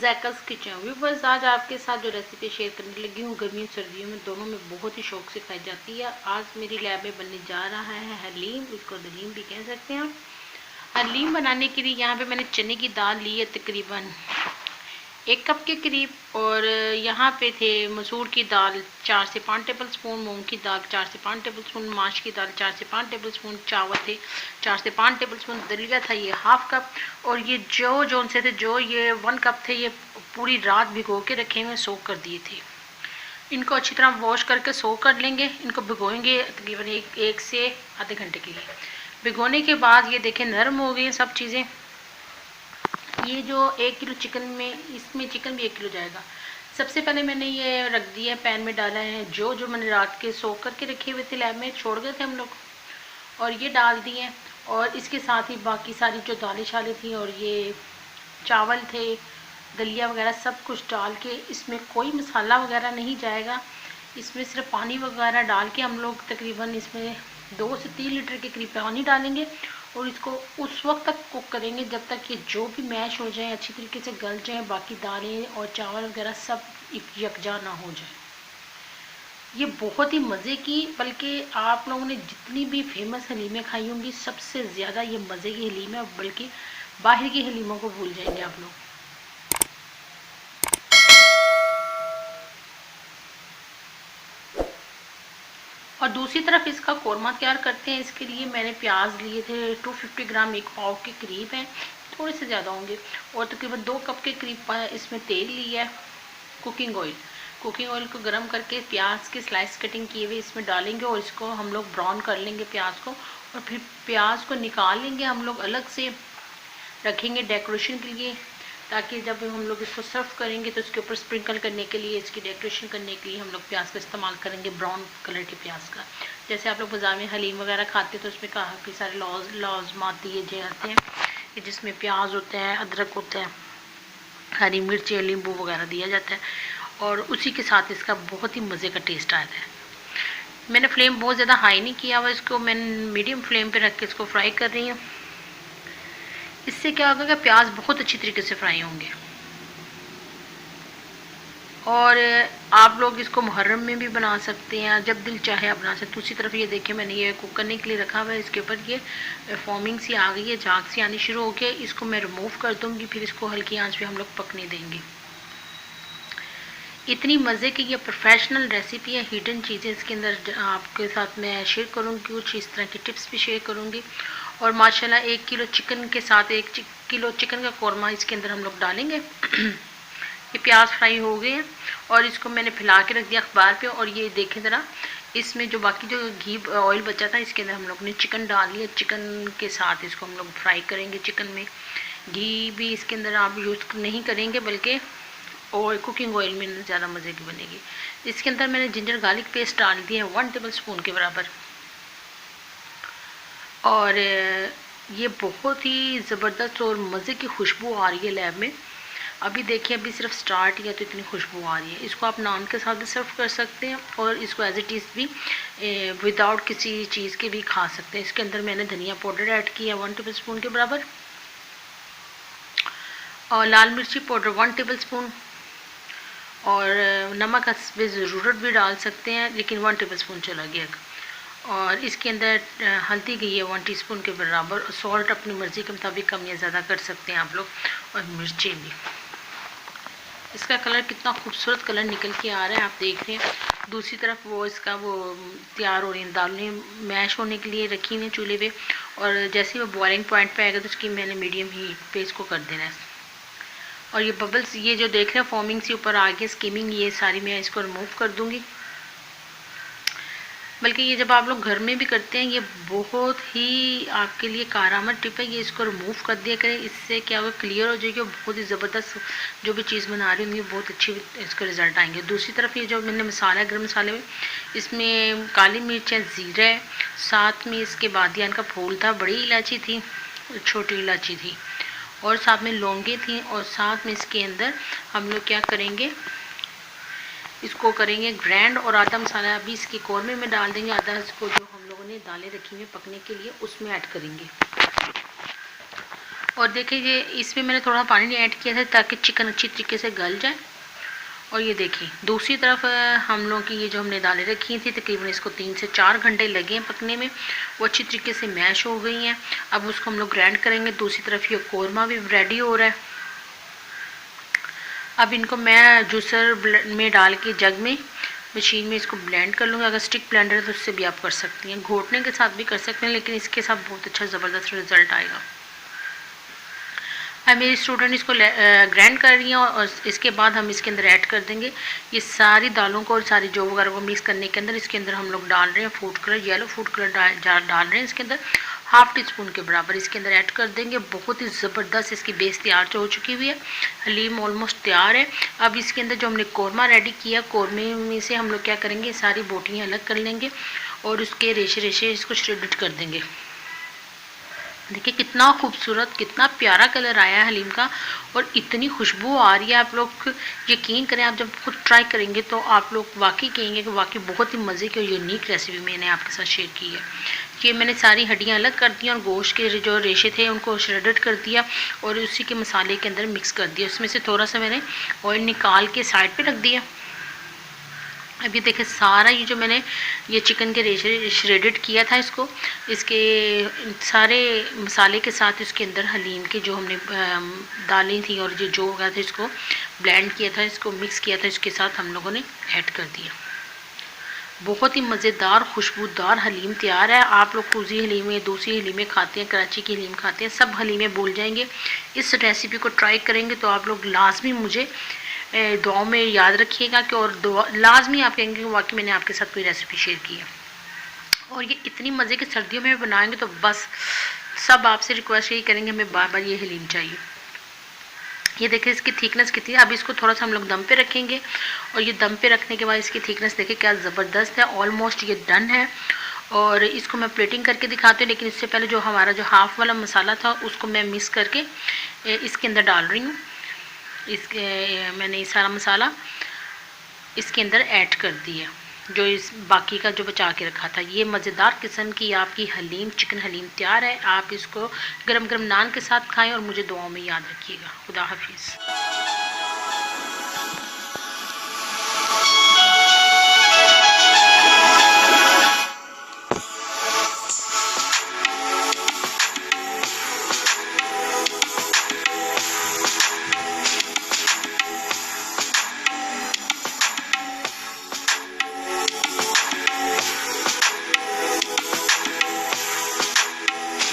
ज़ैकास kitchen viewers, आज आपके साथ जो रेसिपी शेयर करने लगी हूँ गर्मियों सर्दियों में दोनों में बहुत ही शौक से खाई जाती है। आज मेरी लैब में बनने जा रहा है हलीम, इसको दलीम भी कह सकते हैं। हलीम बनाने के लिए यहाँ पे मैंने चने की दाल ली है तकरीबन 1 कप के करीब, और यहाँ पे थे मसूर की दाल 4 से 5 टेबल स्पून, मूंग की दाल 4 से 5 टेबल स्पून, माश की दाल 4 से 5 टेबल स्पून, चावल थे 4 से 5 टेबल स्पून, दलिया था ये हाफ कप, और ये जौन से थे जो ये 1 कप थे, ये पूरी रात भिगो के रखे हुए सोक कर दिए थे। इनको अच्छी तरह वॉश करके सोक कर लेंगे। इनको भिगोएंगे तकरीबन एक से आधे घंटे के लिए। भिगोने के बाद ये देखें नरम हो गई सब चीज़ें। ये जो 1 किलो चिकन में, इसमें चिकन भी 1 किलो जाएगा। सबसे पहले मैंने ये रख दिया, पैन में डाला है जो मैंने रात के सोक करके रखे हुए थे, लैब में छोड़ गए थे हम लोग, और ये डाल दिए। और इसके साथ ही बाकी सारी जो दालें शालें थी और ये चावल थे, दलिया वगैरह सब कुछ डाल के, इसमें कोई मसाला वगैरह नहीं जाएगा, इसमें सिर्फ पानी वगैरह डाल के हम लोग तकरीबन इसमें 2 से 3 लीटर के करीब पानी डालेंगे, और इसको उस वक्त तक कुक करेंगे जब तक कि जो भी मैश हो जाए, अच्छी तरीके से गल जाए, बाकी दालें और चावल वगैरह सब यकजा ना हो जाए। ये बहुत ही मज़े की, बल्कि आप लोगों ने जितनी भी फेमस हलीमें खाई होंगी सबसे ज़्यादा ये मज़े की हलीम है, बल्कि बाहर की हलीमों को भूल जाएंगे आप लोग। और दूसरी तरफ इसका कोरमा तैयार करते हैं। इसके लिए मैंने प्याज लिए थे 250 ग्राम, 1 पाव के करीब हैं, थोड़े से ज़्यादा होंगे, और तकरीबन 2 कप के करीब इसमें तेल लिया है, कुकिंग ऑयल को गर्म करके प्याज के स्लाइस कटिंग किए हुए इसमें डालेंगे, और इसको हम लोग ब्राउन कर लेंगे प्याज को, और फिर प्याज को निकाल लेंगे, हम लोग अलग से रखेंगे डेकोरेशन के लिए, ताकि जब हम लोग इसको सर्व करेंगे तो इसके ऊपर स्प्रिंकल करने के लिए, इसकी डेकोरेशन करने के लिए हम लोग प्याज का इस्तेमाल करेंगे, ब्राउन कलर के प्याज का। जैसे आप लोग बाजार में हलीम वगैरह खाते हैं तो उसमें काफ़ी सारे लाजमात दिए जाते हैं, जिसमें प्याज होते हैं, अदरक होता है, हरी मिर्च, नींबू वगैरह दिया जाता है, और उसी के साथ इसका बहुत ही मज़े का टेस्ट आता है। मैंने फ्लेम बहुत ज़्यादा हाई नहीं किया हुआ, इसको मैं मीडियम फ्लेम पे रख के इसको फ्राई कर रही हूँ। इससे क्या होगा कि प्याज बहुत अच्छी तरीके से फ्राई होंगे, और आप लोग इसको मुहर्रम में भी बना सकते हैं, जब दिल चाहे आप बना सकते हैं। दूसरी तरफ ये देखिए मैंने ये कुक करने के लिए रखा हुआ है, इसके ऊपर ये फॉर्मिंग सी आ गई है, झाग सी आनी शुरू हो गई। इसको मैं रिमूव कर दूँगी, फिर इसको हल्की आंच पे हम लोग पकने देंगे। इतनी मज़े की ये प्रोफेशनल रेसिपी है, हिडन चीज़ें इसके अंदर आपके साथ मैं शेयर करूँगी, कुछ इस तरह की टिप्स भी शेयर करूँगी। और माशाल्लाह 1 किलो चिकन के साथ 1 किलो चिकन का कौरमा इसके अंदर हम लोग डालेंगे। ये प्याज फ्राई हो गए हैं, और इसको मैंने फैला के रख दिया अखबार पे, और ये देखें ज़रा, इसमें जो बाकी जो घी ऑयल बचा था इसके अंदर हम लोग ने चिकन डाल लिया। चिकन के साथ इसको हम लोग फ्राई करेंगे। चिकन में घी भी इसके अंदर आप यूज़ नहीं करेंगे, बल्कि और कुकिंग ऑयल में ज़्यादा मज़े की बनेगी। इसके अंदर मैंने जिंजर गार्लिक पेस्ट डाल दिया है 1 टेबल स्पून के बराबर, और ये बहुत ही ज़बरदस्त और मज़े की खुशबू आ रही है लैब में। अभी देखिए, अभी सिर्फ स्टार्ट किया तो इतनी खुशबू आ रही है। इसको आप नान के साथ भी सर्व कर सकते हैं, और इसको एज इट इज़ भी विदाउट किसी चीज़ के भी खा सकते हैं। इसके अंदर मैंने धनिया पाउडर ऐड किया 1 टेबल स्पून के बराबर, और लाल मिर्ची पाउडर 1 टेबल स्पून, और नमक हस्बे ज़रूरत भी डाल सकते हैं, लेकिन 1 टेबल स्पून चला गया। और इसके अंदर हल्दी गई है 1 टीस्पून के बराबर, और सॉल्ट अपनी मर्ज़ी के मुताबिक कम या ज़्यादा कर सकते हैं आप लोग, और मिर्चें भी। इसका कलर कितना खूबसूरत कलर निकल के आ रहा है, आप देख रहे हैं। दूसरी तरफ वो इसका वो तैयार हो रही है, दालें मैश होने के लिए रखी हुई हैं चूल्हे पे, और जैसे ही वो बॉइलिंग पॉइंट पे आएगा तो उसकी मैंने मीडियम हीट पे इसको कर देना है। और ये बबल्स, ये जो देख रहे हैं फॉर्मिंग से ऊपर आ गई, स्कीमिंग, ये सारी मैं इसको रिमूव कर दूँगी। बल्कि ये जब आप लोग घर में भी करते हैं, ये बहुत ही आपके लिए कारआमद टिप है, ये इसको रिमूव कर दिया करें। इससे क्या होगा, क्लियर हो जाएगी, बहुत ही ज़बरदस्त जो भी चीज़ बना रही होंगी बहुत अच्छी इसके रिज़ल्ट आएंगे। दूसरी तरफ ये जो मैंने मसाला है, गर्म मसाले में, इसमें काली मिर्च है, ज़ीरा है, साथ में इसके बादियान का फूल था, बड़ी इलायची थी, छोटी इलायची थी, और साथ में लौंगे थी, और साथ में इसके अंदर हम लोग क्या करेंगे, इसको करेंगे ग्रैंड, और आधा मसाला अभी इसके कौरमे में डाल देंगे, आधा इसको जो हम लोगों ने दालें रखी हुई पकने के लिए उसमें ऐड करेंगे। और देखिए ये इसमें मैंने थोड़ा पानी नहीं ऐड किया था ताकि चिकन अच्छी तरीके से गल जाए। और ये देखिए दूसरी तरफ हम लोग की ये जो हमने दालें रखी थी तकरीबन इसको 3 से 4 घंटे लगे हैं पकने में, वो अच्छी तरीके से मैश हो गई हैं। अब उसको हम लोग ग्राइंड करेंगे। दूसरी तरफ ये कौरमा भी रेडी हो रहा है। अब इनको मैं जूसर में डाल के जग में मशीन में इसको ब्लेंड कर लूँगी। अगर स्टिक ब्लेंडर है तो उससे भी आप कर सकती हैं, घोटने के साथ भी कर सकते हैं, लेकिन इसके साथ बहुत अच्छा ज़बरदस्त रिजल्ट आएगा। अब मेरी स्टूडेंट इसको ग्राइंड कर रही हैं और इसके बाद हम इसके अंदर ऐड कर देंगे ये सारी दालों को और सारी जो वगैरह को मिक्स करने के अंदर इसके अंदर हम लोग डाल रहे हैं food colour, yellow food colour डाल रहे हैं इसके अंदर 1/2 टीस्पून के बराबर इसके अंदर ऐड कर देंगे। बहुत ही ज़बरदस्त इसकी बेस तैयार हो चुकी हुई है। हलीम ऑलमोस्ट तैयार है। अब इसके अंदर जो हमने कौरमा रेडी किया, कौरमे में से हम लोग क्या करेंगे, सारी बोटियाँ अलग कर लेंगे और उसके रेशे रेशे इसको श्रेडेड कर देंगे। देखिए कितना खूबसूरत, कितना प्यारा कलर आया है हलीम का और इतनी खुशबू आ रही है। आप लोग यकीन करें, आप जब खुद ट्राई करेंगे तो आप लोग वाकई कहेंगे कि वाकई बहुत ही मज़े की और यूनिक रेसिपी मैंने आपके साथ शेयर की है। ये मैंने सारी हड्डियाँ अलग कर दी और गोश्त के जो रेशे थे उनको श्रेडेड कर दिया और उसी के मसाले के अंदर मिक्स कर दिया। उसमें से थोड़ा सा मैंने ऑयल निकाल के साइड पर रख दिया। अभी देखिए सारा ये जो मैंने ये चिकन के रेशे श्रेडेड किया था इसको, इसके सारे मसाले के साथ इसके अंदर हलीम के जो हमने दालें थी और जो हो गया था इसको ब्लेंड किया था, इसको मिक्स किया था, इसके साथ हम लोगों ने ऐड कर दिया। बहुत ही मज़ेदार खुशबूदार हलीम तैयार है। आप लोग कुजी हलीमें, दूसरी हलीमें खाते हैं, कराची की हलीम खाते हैं, सब हलीमें भूल जाएंगे। इस रेसिपी को ट्राई करेंगे तो आप लोग लाजमी मुझे दुआओं में याद रखिएगा कि और दुआ लाजमी आप कहेंगे कि वाकई मैंने आपके साथ कोई रेसिपी शेयर की है। और ये इतनी मज़े की सर्दियों में बनाएंगे तो बस सब आपसे रिक्वेस्ट यही करेंगे, हमें बार बार ये हलीम चाहिए। ये देखिए इसकी थिकनेस कितनी है। अब इसको थोड़ा सा हम लोग दम पे रखेंगे और ये दम पे रखने के बाद इसकी थिकनेस देखिए क्या ज़बरदस्त है। ऑलमोस्ट ये डन है और इसको मैं प्लेटिंग करके दिखाती हूँ, लेकिन इससे पहले जो हमारा जो हाफ़ वाला मसाला था उसको मैं मिक्स करके इसके अंदर डाल रही हूँ। मैंने ये सारा मसाला इसके अंदर ऐड कर दिया, जो इस बाकी का जो बचा के रखा था। ये मज़ेदार किस्म की आपकी हलीम, चिकन हलीम तैयार है। आप इसको गरम गरम नान के साथ खाएं और मुझे दुआओं में याद रखिएगा। खुदा हाफिज़।